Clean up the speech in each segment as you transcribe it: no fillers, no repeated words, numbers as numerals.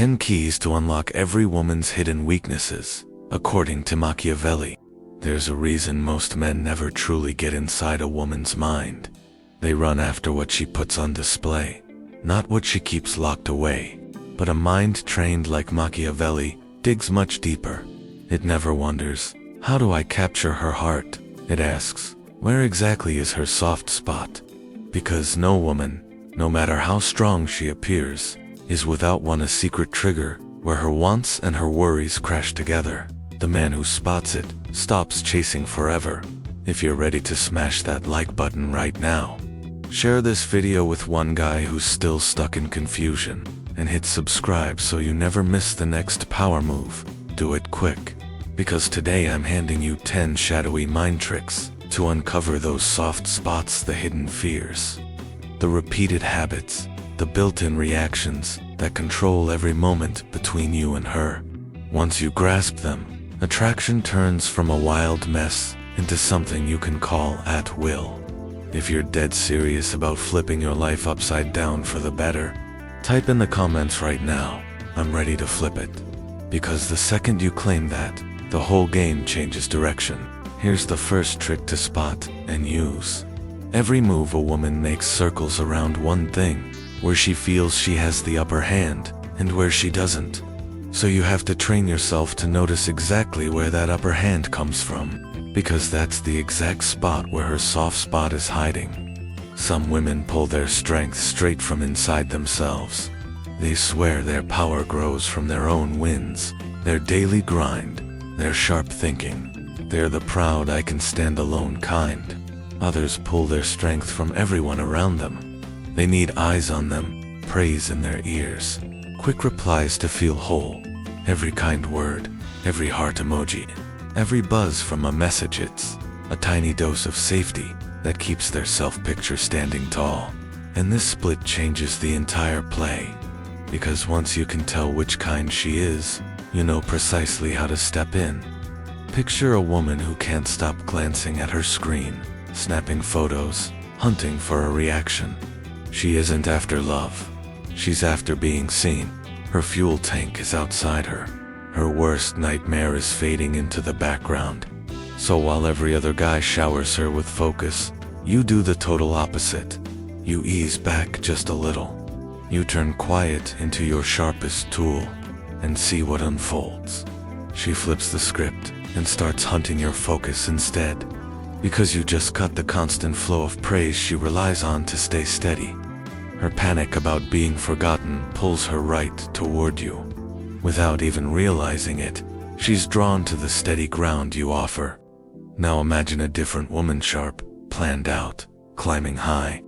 10 Keys to Unlock Every Woman's Hidden Weaknesses, according to Machiavelli. There's a reason most men never truly get inside a woman's mind. They run after what she puts on display, not what she keeps locked away. But a mind trained like Machiavelli digs much deeper. It never wonders, how do I capture her heart? It asks, where exactly is her soft spot? Because no woman, no matter how strong she appears, is without a secret trigger where her wants and her worries crash together. The man who spots it stops chasing forever. If you're ready to smash that like button right now, share this video with one guy who's still stuck in confusion, and hit subscribe so you never miss the next power move. Do it quick, because today I'm handing you 10 shadowy mind tricks to uncover those soft spots, the hidden fears, the repeated habits, the built-in reactions that control every moment between you and her. Once you grasp them, attraction turns from a wild mess into something you can call at will. If you're dead serious about flipping your life upside down for the better, type in the comments right now, I'm ready to flip it. Because the second you claim that, the whole game changes direction. Here's the first trick to spot and use. Every move a woman makes circles around one thing, where she feels she has the upper hand and where she doesn't. So you have to train yourself to notice exactly where that upper hand comes from, because that's the exact spot where her soft spot is hiding. Some women pull their strength straight from inside themselves. They swear their power grows from their own wins, their daily grind, their sharp thinking. They're the proud I can stand alone kind. Others pull their strength from everyone around them. They need eyes on them, praise in their ears, quick replies to feel whole, every kind word, every heart emoji, every buzz from a message. It's a tiny dose of safety that keeps their self-picture standing tall. And this split changes the entire play, because once you can tell which kind she is, you know precisely how to step in. Picture a woman who can't stop glancing at her screen, snapping photos, hunting for a reaction. She isn't after love. She's after being seen. Her fuel tank is outside her. Her worst nightmare is fading into the background. So while every other guy showers her with focus, you do the total opposite. You ease back just a little. You turn quiet into your sharpest tool, and see what unfolds. She flips the script and starts hunting your focus instead, because you just cut the constant flow of praise she relies on to stay steady. Her panic about being forgotten pulls her right toward you. Without even realizing it, she's drawn to the steady ground you offer. Now imagine a different woman, sharp, planned out, climbing high.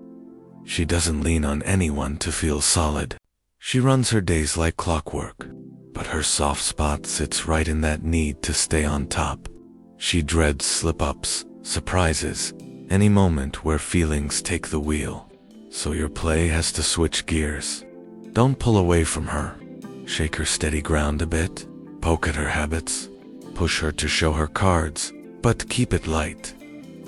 She doesn't lean on anyone to feel solid. She runs her days like clockwork, but her soft spot sits right in that need to stay on top. She dreads slip-ups, surprises, any moment where feelings take the wheel. So your play has to switch gears. Don't pull away from her. Shake her steady ground a bit, poke at her habits, push her to show her cards, but keep it light.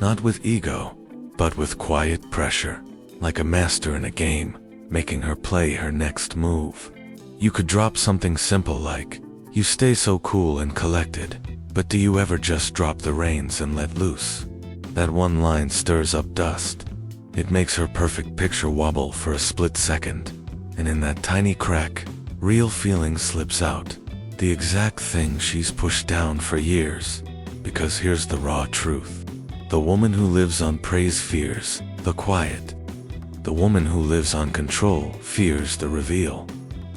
Not with ego, but with quiet pressure, like a master in a game, making her play her next move. You could drop something simple like, you stay so cool and collected, but do you ever just drop the reins and let loose? That one line stirs up dust. It makes her perfect picture wobble for a split second, and in that tiny crack, real feeling slips out. The exact thing she's pushed down for years. Because here's the raw truth. The woman who lives on praise fears the quiet. The woman who lives on control fears the reveal.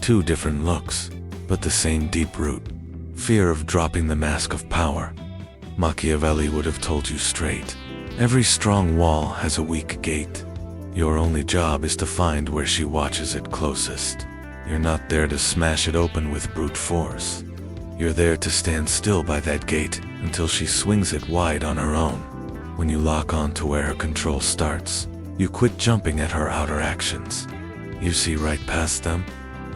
Two different looks, but the same deep root. Fear of dropping the mask of power. Machiavelli would have told you straight. Every strong wall has a weak gate. Your only job is to find where she watches it closest. You're not there to smash it open with brute force. You're there to stand still by that gate until she swings it wide on her own. When you lock on to where her control starts, you quit jumping at her outer actions. You see right past them.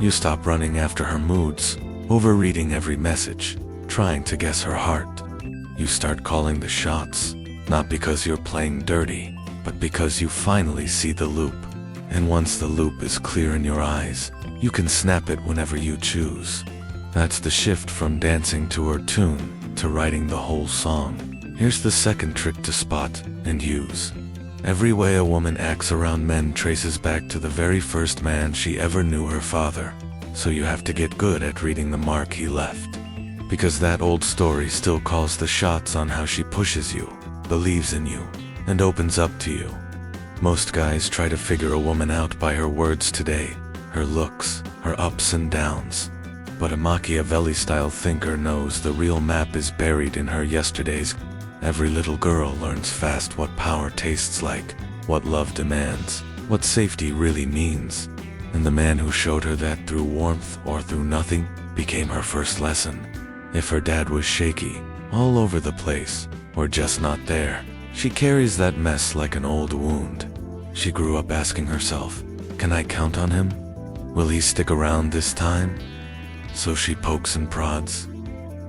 You stop running after her moods, overreading every message, trying to guess her heart. You start calling the shots, not because you're playing dirty, but because you finally see the loop. And once the loop is clear in your eyes, You can snap it whenever you choose. That's the shift from dancing to her tune to writing the whole song. Here's the second trick to spot and use. Every way a woman acts around men traces back to the very first man she ever knew, her father. So you have to get good at reading the mark he left. Because that old story still calls the shots on how she pushes you, believes in you, and opens up to you. Most guys try to figure a woman out by her words today, her looks, her ups and downs. But a Machiavelli-style thinker knows the real map is buried in her yesterdays. Every little girl learns fast what power tastes like, what love demands, what safety really means. And the man who showed her that through warmth or through nothing became her first lesson. If her dad was shaky, all over the place, or just not there, she carries that mess like an old wound. She grew up asking herself, can I count on him? Will he stick around this time? So she pokes and prods.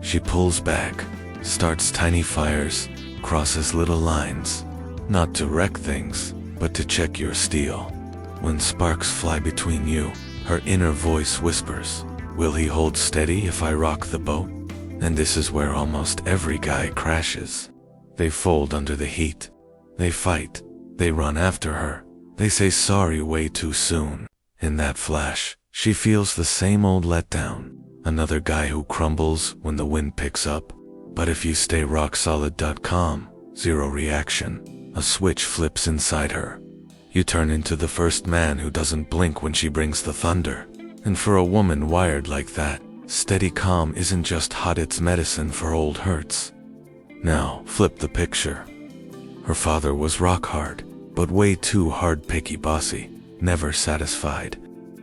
She pulls back, starts tiny fires, crosses little lines, not to wreck things, but to check your steel. When sparks fly between you, her inner voice whispers, will he hold steady if I rock the boat? And this is where almost every guy crashes. They fold under the heat. They fight. They run after her. They say sorry way too soon. In that flash, she feels the same old letdown. Another guy who crumbles when the wind picks up. But if you stay rocksolid.com, zero reaction, a switch flips inside her. You turn into the first man who doesn't blink when she brings the thunder. And for a woman wired like that, steady calm isn't just hot, it's medicine for old hurts. Now, flip the picture. Her father was rock hard, but way too hard, picky, bossy, never satisfied.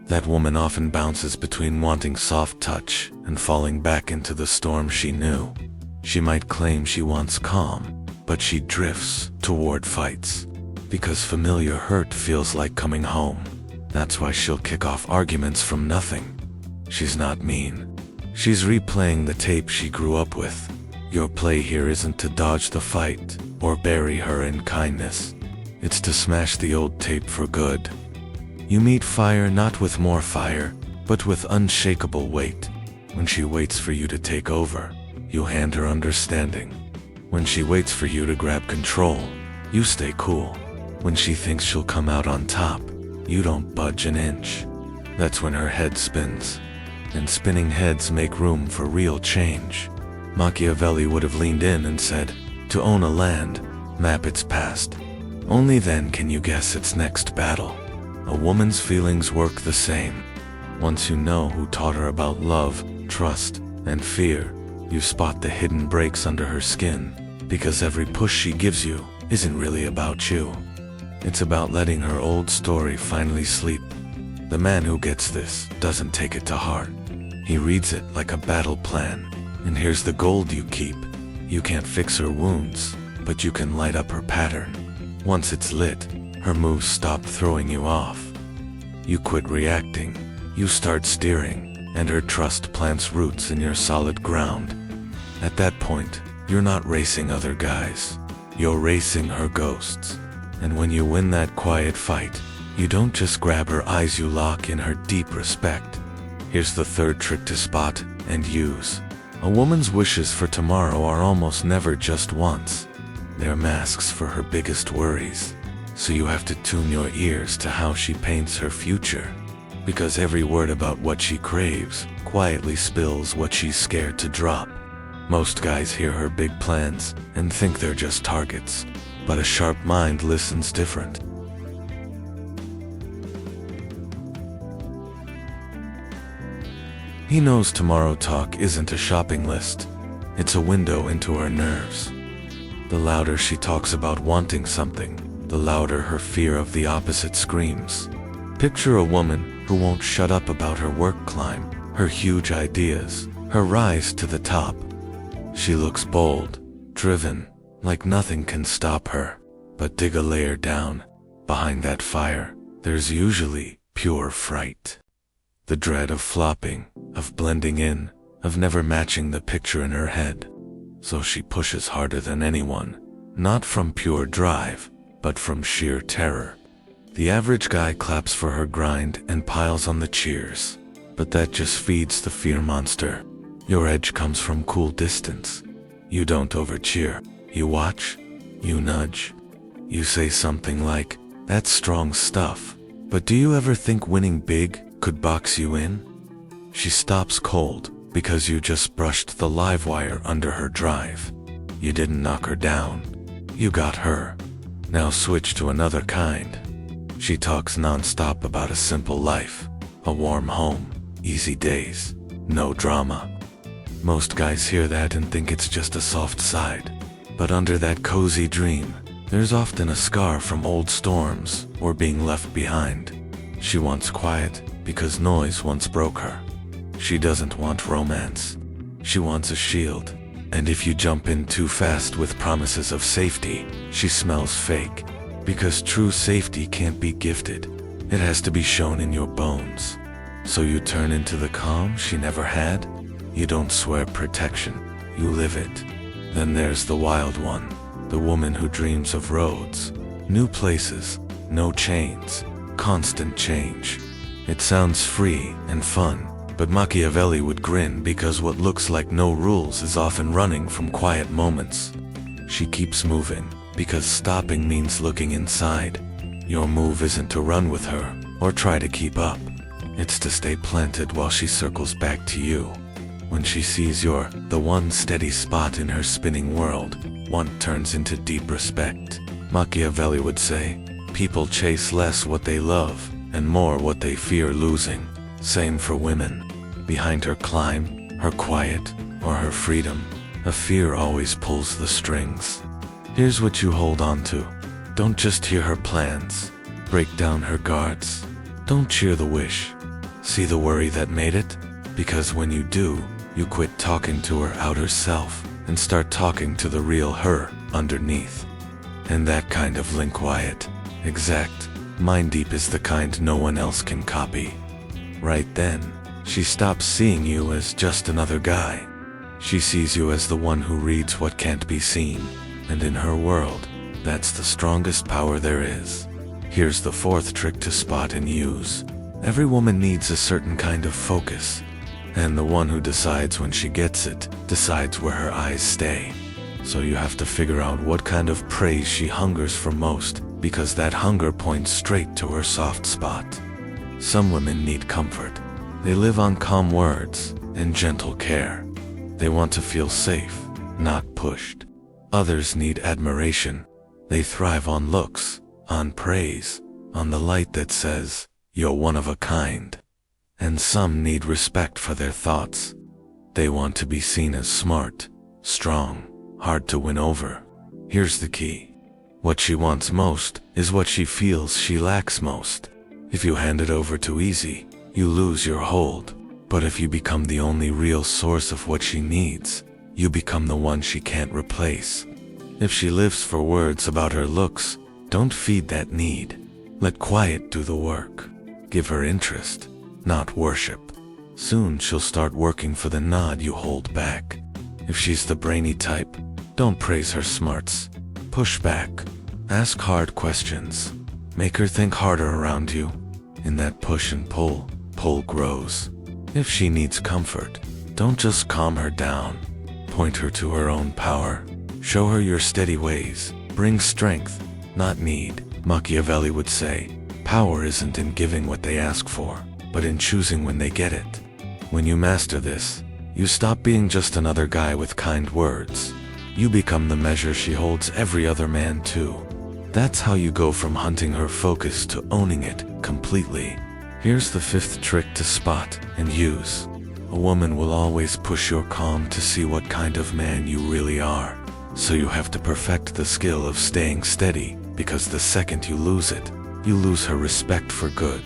That woman often bounces between wanting soft touch and falling back into the storm she knew. She might claim she wants calm, but she drifts toward fights. Because familiar hurt feels like coming home. That's why she'll kick off arguments from nothing. She's not mean. She's replaying the tape she grew up with. Your play here isn't to dodge the fight or bury her in kindness. It's to smash the old tape for good. You meet fire not with more fire, but with unshakable weight. When she waits for you to take over, you hand her understanding. When she waits for you to grab control, you stay cool. When she thinks she'll come out on top, you don't budge an inch. That's when her head spins. And spinning heads make room for real change. Machiavelli would have leaned in and said, to own a land, map its past. Only then can you guess its next battle. A woman's feelings work the same. Once you know who taught her about love, trust, and fear, you spot the hidden breaks under her skin, because every push she gives you isn't really about you. It's about letting her old story finally sleep. The man who gets this doesn't take it to heart. He reads it like a battle plan. And here's the gold you keep. You can't fix her wounds, but you can light up her pattern. Once it's lit, her moves stop throwing you off. You quit reacting, you start steering, and her trust plants roots in your solid ground. At that point, you're not racing other guys. You're racing her ghosts. And when you win that quiet fight, you don't just grab her eyes, you lock in her deep respect. Here's the third trick to spot and use. A woman's wishes for tomorrow are almost never just wants. They're masks for her biggest worries. So you have to tune your ears to how she paints her future. Because every word about what she craves quietly spills what she's scared to drop. Most guys hear her big plans and think they're just targets. But a sharp mind listens different. He knows tomorrow talk isn't a shopping list. It's a window into her nerves. The louder she talks about wanting something, the louder her fear of the opposite screams. Picture a woman who won't shut up about her work climb, her huge ideas, her rise to the top. She looks bold, driven, like nothing can stop her. But dig a layer down, behind that fire, there's usually pure fright. The dread of flopping, of blending in, of never matching the picture in her head. So she pushes harder than anyone, not from pure drive, but from sheer terror. The average guy claps for her grind and piles on the cheers. but that just feeds the fear monster. Your edge comes from cool distance. You don't overcheer. You watch. You nudge. You say something like, "That's strong stuff." But do you ever think winning big could box you in? She stops cold because you just brushed the live wire under her drive. You didn't knock her down. You got her. Now switch to another kind. She talks non-stop about a simple life, a warm home, easy days, no drama. Most guys hear that and think it's just a soft side. But under that cozy dream, there's often a scar from old storms or being left behind. She wants quiet because noise once broke her. She doesn't want romance. She wants a shield. And if you jump in too fast with promises of safety, she smells fake. Because true safety can't be gifted. It has to be shown in your bones. So you turn into the calm she never had? You don't swear protection, you live it. Then there's the wild one, the woman who dreams of roads, new places, no chains, constant change. It sounds free and fun, but Machiavelli would grin because what looks like no rules is often running from quiet moments. She keeps moving because stopping means looking inside. Your move isn't to run with her or try to keep up. It's to stay planted while she circles back to you. When she sees you're the one steady spot in her spinning world, one turns into deep respect. Machiavelli would say, people chase less what they love and more what they fear losing. Same for women. Behind her climb, her quiet, or her freedom, a fear always pulls the strings. Here's what you hold on to. Don't just hear her plans. Break down her guards. Don't cheer the wish. See the worry that made it? Because when you do, you quit talking to her outer self and start talking to the real her underneath. And that kind of link quiet, exact, mind deep is the kind no one else can copy. Right then, she stops seeing you as just another guy. She sees you as the one who reads what can't be seen. And in her world, that's the strongest power there is. Here's the fourth trick to spot and use. Every woman needs a certain kind of focus. And the one who decides when she gets it, decides where her eyes stay. So you have to figure out what kind of praise she hungers for most, because that hunger points straight to her soft spot. Some women need comfort. They live on calm words and gentle care. They want to feel safe, not pushed. Others need admiration. They thrive on looks, on praise, on the light that says, "You're one of a kind." And some need respect for their thoughts. They want to be seen as smart, strong, hard to win over. Here's the key. What she wants most is what she feels she lacks most. If you hand it over too easy, you lose your hold. But if you become the only real source of what she needs, you become the one she can't replace. If she lives for words about her looks, don't feed that need. Let quiet do the work. Give her interest, not worship. Soon she'll start working for the nod you hold back. If she's the brainy type, don't praise her smarts. Push back. Ask hard questions. Make her think harder around you. In that push and pull, pull grows. If she needs comfort, don't just calm her down. Point her to her own power. Show her your steady ways. Bring strength, not need. Machiavelli would say, power isn't in giving what they ask for, but in choosing when they get it. When you master this, you stop being just another guy with kind words. You become the measure she holds every other man to. That's how you go from hunting her focus to owning it completely. Here's the fifth trick to spot and use. A woman will always push your calm to see what kind of man you really are. So you have to perfect the skill of staying steady, because the second you lose it, you lose her respect for good.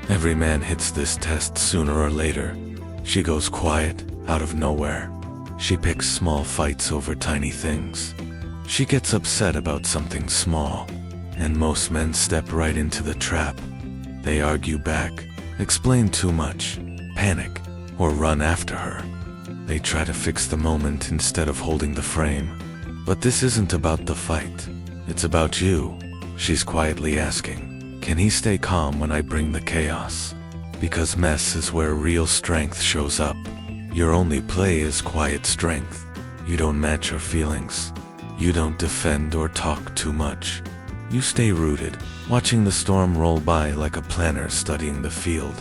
Every man hits this test sooner or later. She goes quiet, out of nowhere. She picks small fights over tiny things. She gets upset about something small. And most men step right into the trap. They argue back, explain too much, panic, or run after her. They try to fix the moment instead of holding the frame. But this isn't about the fight. It's about you. She's quietly asking, can he stay calm when I bring the chaos? because mess is where real strength shows up. Your only play is quiet strength. You don't match her feelings. You don't defend or talk too much. You stay rooted, watching the storm roll by like a planner studying the field.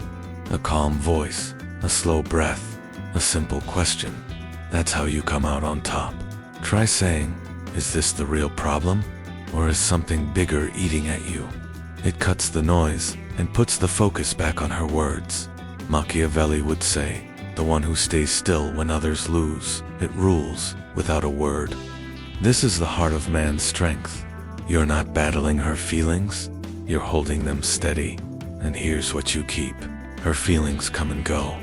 A calm voice, a slow breath, a simple question. That's how you come out on top. Try saying, "Is this the real problem? Or is something bigger eating at you?" It cuts the noise and puts the focus back on her words. Machiavelli would say, "The one who stays still when others lose, it rules without a word." This is the heart of man's strength. You're not battling her feelings, you're holding them steady. And here's what you keep. Her feelings come and go.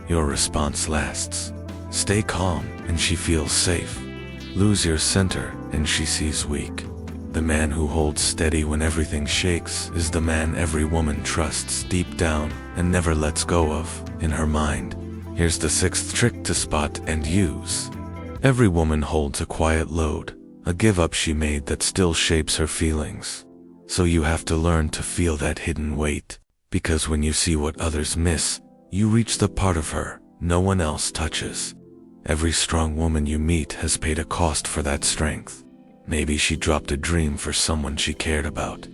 Your response lasts. Stay calm and she feels safe. Lose your center and she sees weak. The man who holds steady when everything shakes is the man every woman trusts deep down and never lets go of in her mind. Here's the sixth trick to spot and use. Every woman holds a quiet load, a give-up she made that still shapes her feelings. So you have to learn to feel that hidden weight, because when you see what others miss, you reach the part of her no one else touches. Every strong woman you meet has paid a cost for that strength. Maybe she dropped a dream for someone she cared about.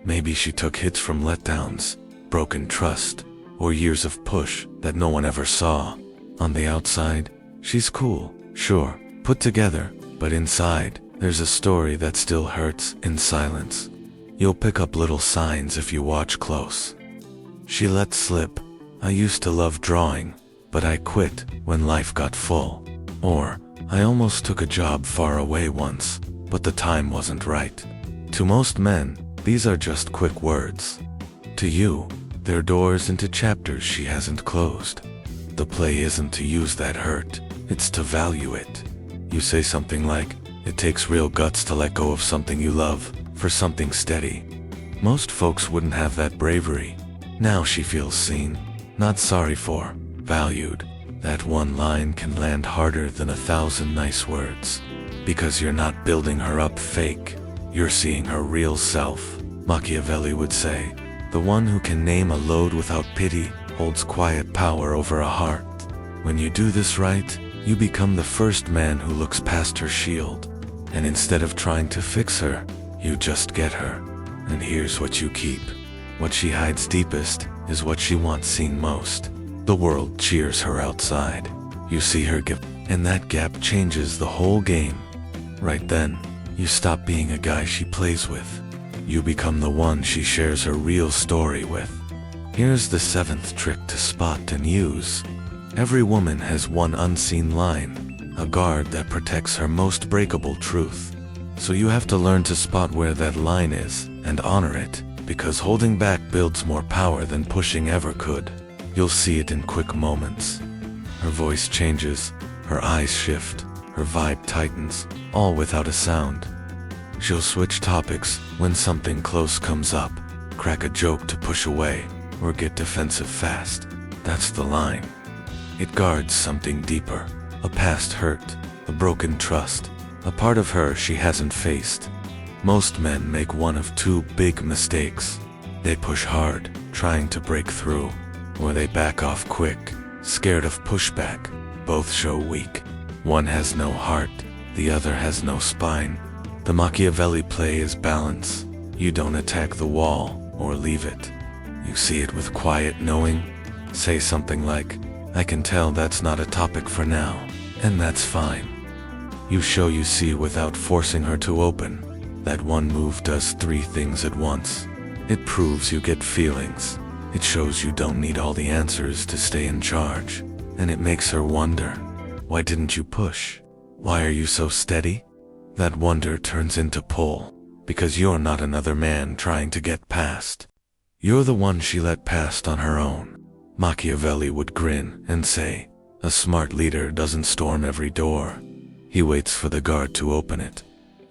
Maybe she took hits from letdowns, broken trust, or years of push that no one ever saw. On the outside, she's cool, sure, put together, but inside, there's a story that still hurts in silence. You'll pick up little signs if you watch close. She let slip, "I used to love drawing, but I quit when life got full." Or, "I almost took a job far away once, but the time wasn't right." To most men, these are just quick words. To you, they're doors into chapters she hasn't closed. The play isn't to use that hurt, it's to value it. You say something like, "It takes real guts to let go of something you love, for something steady." Most folks wouldn't have that bravery. Now she feels seen, not sorry for, valued. That one line can land harder than 1,000 nice words. Because you're not building her up fake, you're seeing her real self. Machiavelli would say, "The one who can name a load without pity holds quiet power over a heart." When you do this right, you become the first man who looks past her shield. And instead of trying to fix her, you just get her. And here's what you keep. What she hides deepest is what she wants seen most. The world cheers her outside. You see her give, and that gap changes the whole game. Right then, you stop being a guy she plays with. You become the one she shares her real story with. Here's the seventh trick to spot and use. Every woman has one unseen line, a guard that protects her most breakable truth. So you have to learn to spot where that line is and honor it, because holding back builds more power than pushing ever could. You'll see it in quick moments. Her voice changes, her eyes shift, her vibe tightens, all without a sound. She'll switch topics when something close comes up, crack a joke to push away, or get defensive fast. That's the line. It guards something deeper, a past hurt, a broken trust, a part of her she hasn't faced. Most men make one of two big mistakes. They push hard, trying to break through, or they back off quick, scared of pushback. Both show weak. One has no heart, the other has no spine. The Machiavelli play is balance. You don't attack the wall or leave it. You see it with quiet knowing. Say something like, "I can tell that's not a topic for now, and that's fine." You show you see without forcing her to open. That one move does three things at once. It proves you get feelings. It shows you don't need all the answers to stay in charge. And it makes her wonder, why didn't you push? Why are you so steady? That wonder turns into pull, because you're not another man trying to get past. You're the one she let past on her own. Machiavelli would grin and say, "A smart leader doesn't storm every door. He waits for the guard to open it."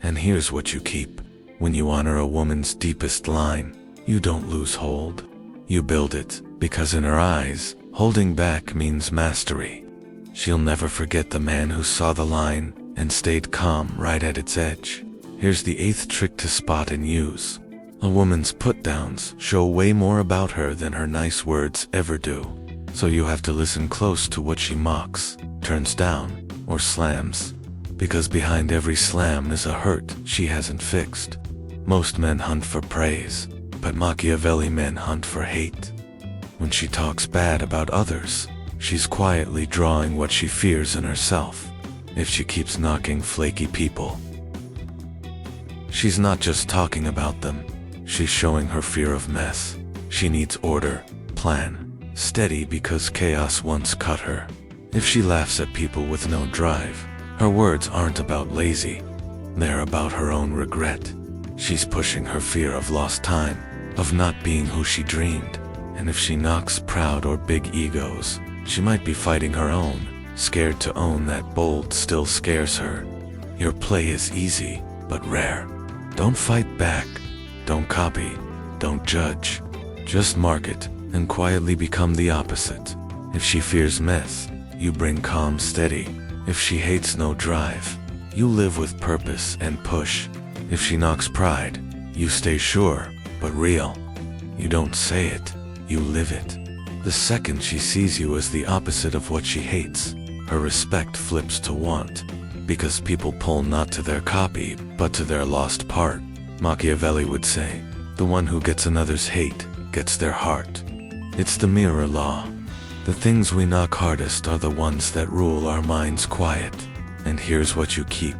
And here's what you keep. When you honor a woman's deepest line, you don't lose hold. You build it, because in her eyes, holding back means mastery. She'll never forget the man who saw the line and stayed calm right at its edge. Here's the eighth trick to spot and use. A woman's put-downs show way more about her than her nice words ever do. So you have to listen close to what she mocks, turns down, or slams. Because behind every slam is a hurt she hasn't fixed. Most men hunt for praise, but Machiavelli men hunt for hate. When she talks bad about others, she's quietly drawing what she fears in herself. If she keeps knocking flaky people, she's not just talking about them. She's showing her fear of mess. She needs order, plan, steady because chaos once cut her. If she laughs at people with no drive, her words aren't about lazy. They're about her own regret. She's pushing her fear of lost time, of not being who she dreamed. And if she knocks proud or big egos, she might be fighting her own, scared to own that bold still scares her. Your play is easy, but rare. Don't fight back. Don't copy, don't judge. Just mark it and quietly become the opposite. If she fears mess, you bring calm steady. If she hates no drive, you live with purpose and push. If she knocks pride, you stay sure, but real. You don't say it, you live it. The second she sees you as the opposite of what she hates, her respect flips to want. Because people pull not to their copy, but to their lost part. Machiavelli would say, the one who gets another's hate, gets their heart. It's the mirror law. The things we knock hardest are the ones that rule our minds quiet. And here's what you keep.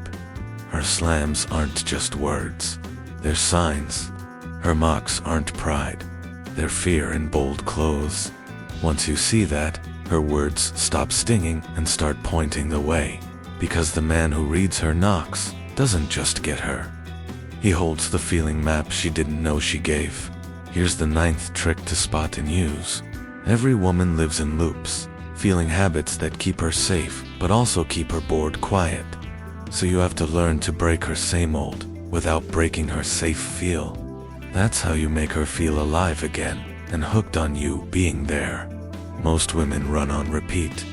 Her slams aren't just words. They're signs. Her mocks aren't pride. They're fear in bold clothes. Once you see that, her words stop stinging and start pointing the way. Because the man who reads her knocks doesn't just get her. He holds the feeling map she didn't know she gave. Here's the 9th trick to spot and use. Every woman lives in loops, feeling habits that keep her safe, but also keep her bored quiet. So you have to learn to break her same old, without breaking her safe feel. That's how you make her feel alive again, and hooked on you being there. Most women run on repeat.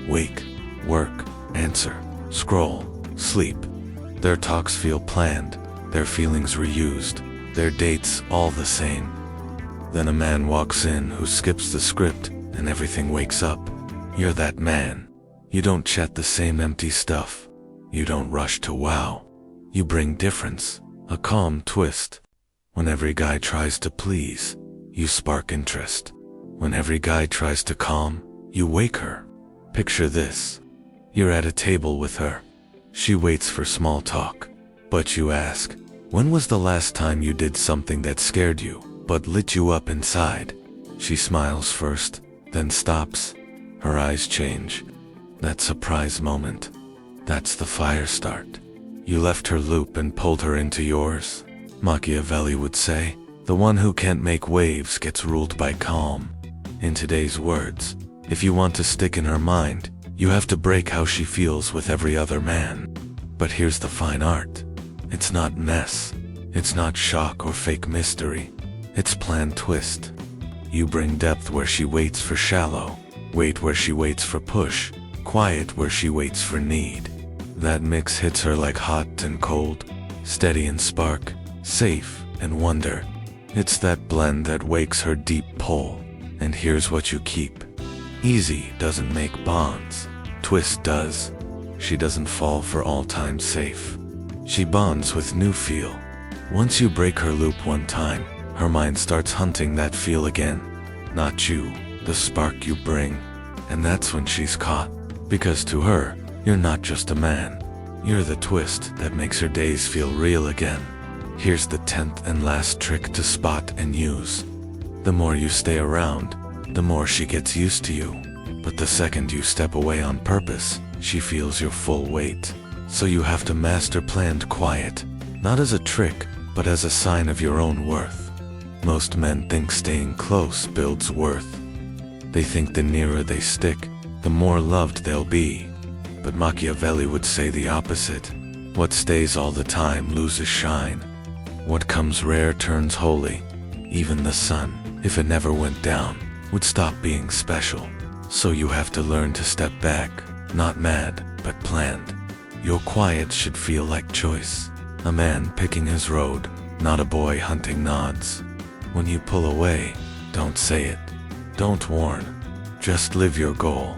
Wake, work, answer, scroll, sleep. Their talks feel planned. Their feelings reused, their dates all the same. Then a man walks in who skips the script and everything wakes up. You're that man. You don't chat the same empty stuff. You don't rush to wow. You bring difference, a calm twist. When every guy tries to please, you spark interest. When every guy tries to calm, you wake her. Picture this. You're at a table with her. She waits for small talk. But you ask, when was the last time you did something that scared you, but lit you up inside? She smiles first, then stops. Her eyes change. That surprise moment. That's the fire start. You left her loop and pulled her into yours. Machiavelli would say, the one who can't make waves gets ruled by calm. In today's words, if you want to stick in her mind, you have to break how she feels with every other man. But here's the fine art. It's not mess. It's not shock or fake mystery. It's planned twist. You bring depth where she waits for shallow, weight where she waits for push, quiet where she waits for need. That mix hits her like hot and cold, steady and spark, safe and wonder. It's that blend that wakes her deep pull. And here's what you keep. Easy doesn't make bonds. Twist does. She doesn't fall for all time safe. She bonds with new feel. Once you break her loop one time, her mind starts hunting that feel again. Not you, the spark you bring. And that's when she's caught. Because to her, you're not just a man. You're the twist that makes her days feel real again. Here's the 10th and last trick to spot and use. The more you stay around, the more she gets used to you. But the second you step away on purpose, she feels your full weight. So you have to master planned quiet, not as a trick, but as a sign of your own worth. Most men think staying close builds worth. They think the nearer they stick, the more loved they'll be. But Machiavelli would say the opposite. What stays all the time loses shine. What comes rare turns holy. Even the sun, if it never went down, would stop being special. So you have to learn to step back, not mad, but planned. Your quiet should feel like choice. A man picking his road, not a boy hunting nods. When you pull away, don't say it. Don't warn. Just live your goal.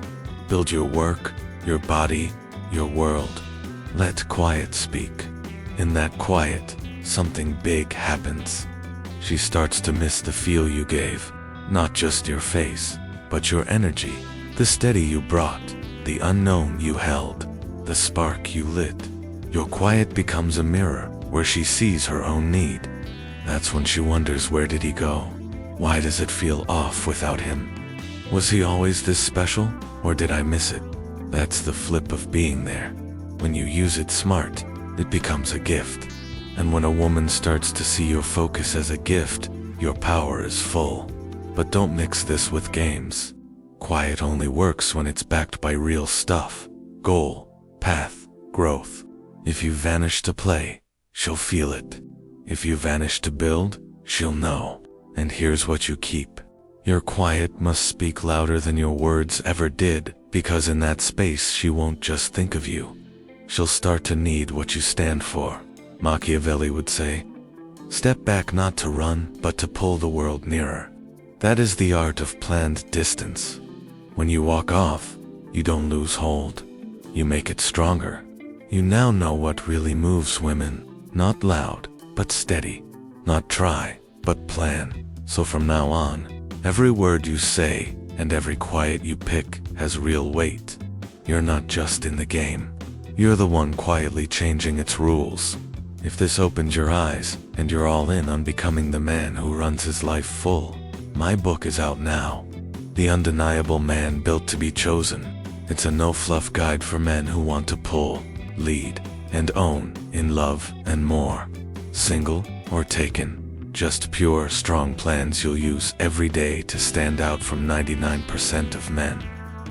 Build your work, your body, your world. Let quiet speak. In that quiet, something big happens. She starts to miss the feel you gave, not just your face, but your energy, the steady you brought, the unknown you held, the spark you lit. Your quiet becomes a mirror where she sees her own need. That's when she wonders, where did he go? Why does it feel off without him? Was he always this special, or did I miss it? That's the flip of being there. When you use it smart, it becomes a gift. And when a woman starts to see your focus as a gift, your power is full. But don't mix this with games. Quiet only works when it's backed by real stuff. Goal, path, growth. If you vanish to play, she'll feel it. If you vanish to build, she'll know. And here's what you keep. Your quiet must speak louder than your words ever did, because in that space she won't just think of you. She'll start to need what you stand for. Machiavelli would say, "Step back not to run, but to pull the world nearer." That is the art of planned distance. When you walk off, you don't lose hold. You make it stronger. You now know what really moves women. Not loud, but steady. Not try, but plan. So from now on, every word you say and every quiet you pick has real weight. You're not just in the game. You're the one quietly changing its rules. If this opens your eyes and you're all in on becoming the man who runs his life full, my book is out now. The Undeniable Man Built to Be Chosen. It's a no-fluff guide for men who want to pull, lead, and own in love and more. Single or taken, just pure, strong plans you'll use every day to stand out from 99% of men.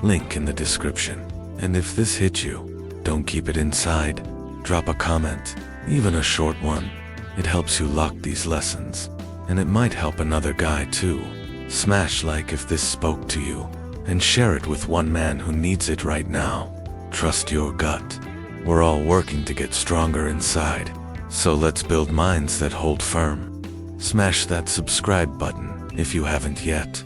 Link in the description. And if this hit you, don't keep it inside. Drop a comment, even a short one. It helps you lock these lessons. And it might help another guy too. Smash like if this spoke to you, and share it with one man who needs it right now. Trust your gut. We're all working to get stronger inside, so let's build minds that hold firm. Smash that subscribe button if you haven't yet.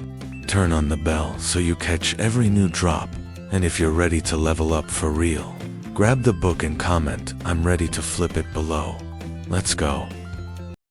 Turn on the bell so you catch every new drop, and if you're ready to level up for real, grab the book and comment, "I'm ready to flip it" below. Let's go.